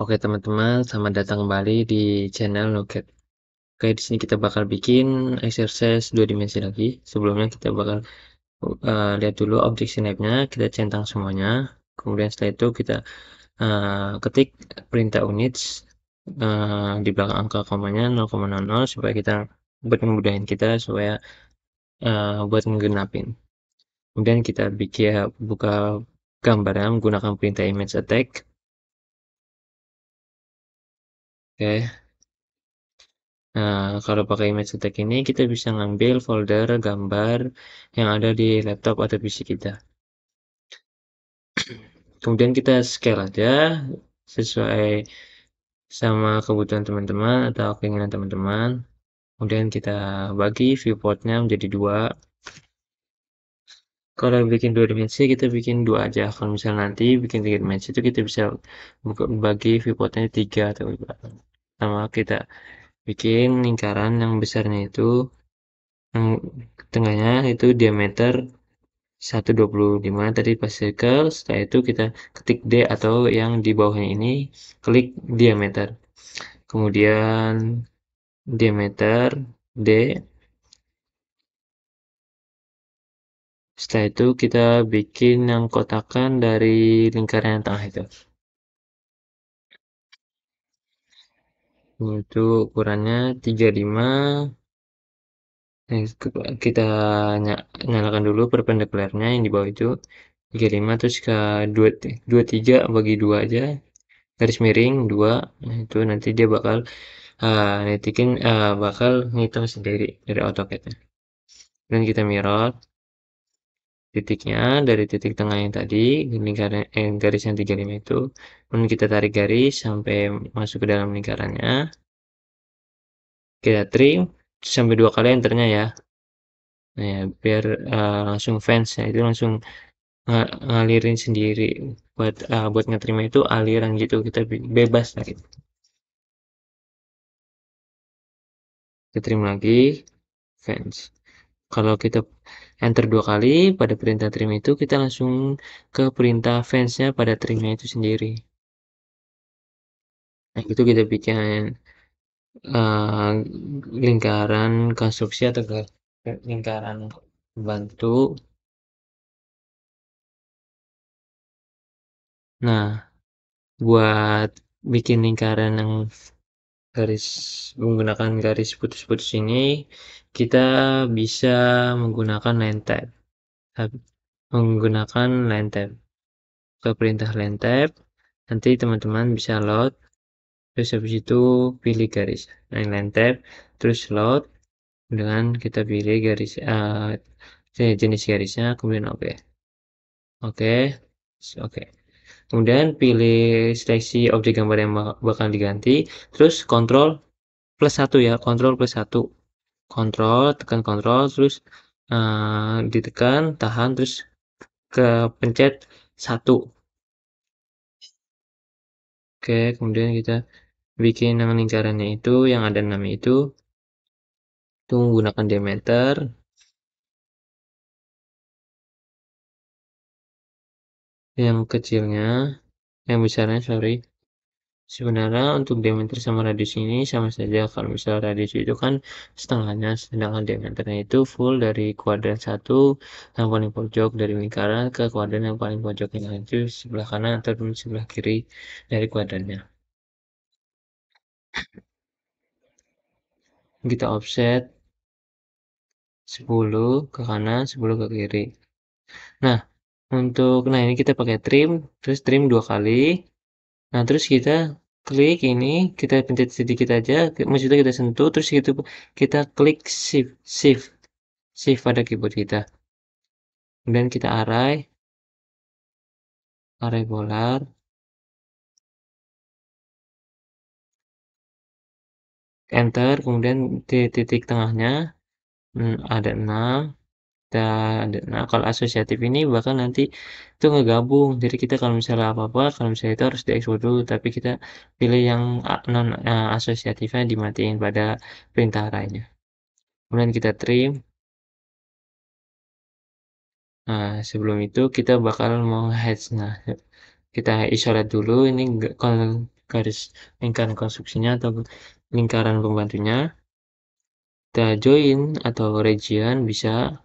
Oke teman-teman, selamat datang kembali di channel Nuket. Oke, di sini kita bakal bikin exercise 2 dimensi lagi. Sebelumnya kita bakal lihat dulu objek snap-nya, kita centang semuanya. Kemudian setelah itu kita ketik perintah units di belakang angka komanya 0,00 supaya kita buat ngemudahin kita supaya buat menggenapin. Kemudian kita buka gambarnya menggunakan perintah image attack. Oke. Nah, kalau pakai image attack ini kita bisa ngambil folder gambar yang ada di laptop atau PC kita. Kemudian kita scale aja sesuai sama kebutuhan teman-teman atau keinginan teman-teman. Kemudian kita bagi viewportnya menjadi 2. Kalau bikin 2 dimensi kita bikin 2 aja. Kalau misalnya nanti bikin 3 dimensi itu kita bisa bagi viewportnya 3 atau berapa. Sama kita bikin lingkaran yang besarnya itu yang tengahnya itu diameter 125 tadi pas circle. Setelah itu kita ketik D atau yang di bawahnya ini klik diameter, kemudian diameter D. Setelah itu kita bikin yang kotakan dari lingkaran yang tengah itu ukurannya 35. Kita nyalakan dulu perpendicularnya yang di bawah itu 35, terus ke 23 bagi 2 aja, garis miring 2. Nah, itu nanti dia bakal bakal ngitung sendiri dari AutoCAD-nya. Dan kita mirror titiknya dari titik tengah yang tadi, lingkaran garis yang 35 itu. Kemudian kita tarik garis sampai masuk ke dalam lingkarannya. Kita trim sampai 2 kali enternya ya. Nah, ya, biar langsung fans ya, itu langsung ngalirin sendiri. Buat ngeterima itu aliran gitu, kita bebas lah gitu. Kita trim lagi fans. Kalau kita enter 2 kali pada perintah trim itu, kita langsung ke perintah fans-nya pada trimnya itu sendiri. Nah, itu kita bikin lingkaran konstruksi atau lingkaran bantu. Nah, buat bikin lingkaran yang garis menggunakan garis putus-putus ini, kita bisa menggunakan line tab. Ke perintah line tab, nanti teman-teman bisa load, terus habis itu pilih garis line tab, terus load dengan kita pilih garis jenis garisnya, kemudian oke. Oke. Kemudian pilih seleksi objek gambar yang bakal diganti, terus Ctrl+1 ya, Ctrl+1. Tekan Ctrl, terus ditekan, tahan, terus ke pencet 1. Oke, kemudian kita bikin yang lingkarannya itu, yang ada 6 itu menggunakan diameter. Yang kecilnya, yang besarnya, sorry. Sebenarnya untuk diameter sama radius ini sama saja. Kalau misalnya radius itu kan setengahnya, sedangkan diameternya itu full dari kuadran 1 yang paling pojok dari lingkaran ke kuadran yang paling pojok yang itu sebelah kanan atau sebelah kiri dari kuadrannya. Kita offset 10 ke kanan, 10 ke kiri. Nah, nah ini kita pakai trim, terus trim 2 kali. Nah, terus kita klik ini, kita pencet sedikit aja, maksudnya kita sentuh, terus kita klik shift pada keyboard kita. Kemudian kita array polar, enter, kemudian di titik tengahnya ada 6. Nah, kalau asosiatif ini bahkan nanti itu ngegabung. Jadi kita kalau misalnya apa-apa, kalau misalnya itu harus diekspor dulu, tapi kita pilih yang non asosiatifnya dimatiin pada perintah arraynya. Kemudian kita trim. Nah, sebelum itu kita bakal mau hatch. Nah, kita isolate dulu ini garis lingkaran konstruksinya atau lingkaran pembantunya. Kita join atau region bisa.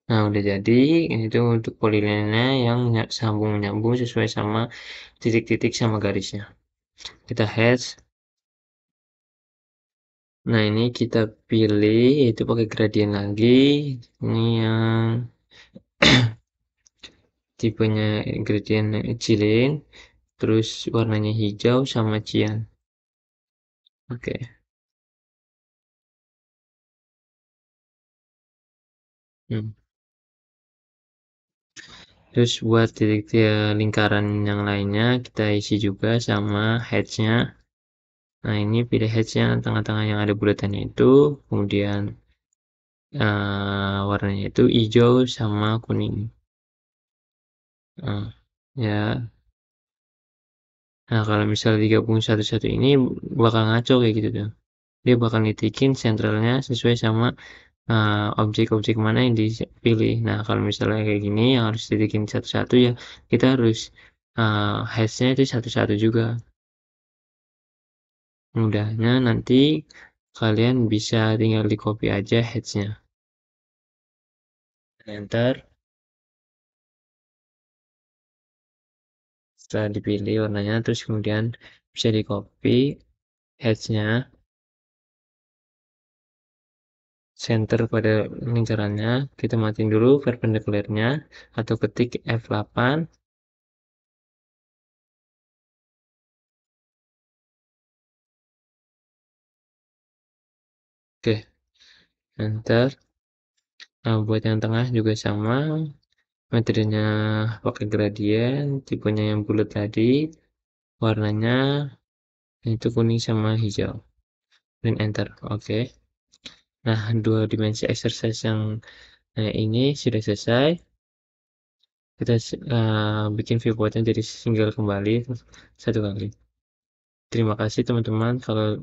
Nah, udah jadi. Ini tuh untuk polilinenya yang sambung-menyambung sesuai sama titik-titik sama garisnya. Kita hatch. Nah, ini kita pilih itu pakai gradient lagi. Ini yang tipenya gradient ethylene, terus warnanya hijau sama cyan. Oke. Hmm. Terus buat titik lingkaran yang lainnya kita isi juga sama hatch-nya. Nah, ini pilih hatch-nya tengah-tengah yang ada bulatannya itu, kemudian warnanya itu hijau sama kuning. Ya. Nah, kalau misalnya digabung satu-satu ini bakal ngaco kayak gitu tuh. Dia bakal nitikin sentralnya sesuai sama objek-objek mana yang dipilih. Nah, kalau misalnya kayak gini yang harus ditikin satu-satu ya kita harus hash-nya itu satu-satu juga. Mudahnya nanti kalian bisa tinggal di copy aja hash-nya. Enter. Setelah dipilih warnanya terus kemudian bisa di copy hash-nya, center pada lingkarannya, kita matiin dulu perpendicularnya atau ketik F8. Oke, enter. Nah, buat yang tengah juga sama, materinya pakai gradient, tipenya yang bulat tadi, warnanya itu kuning sama hijau, dan enter. Oke. Nah, dua dimensi exercise yang ini sudah selesai. Kita bikin viewportnya jadi single kembali satu kali. Terima kasih teman-teman. Kalau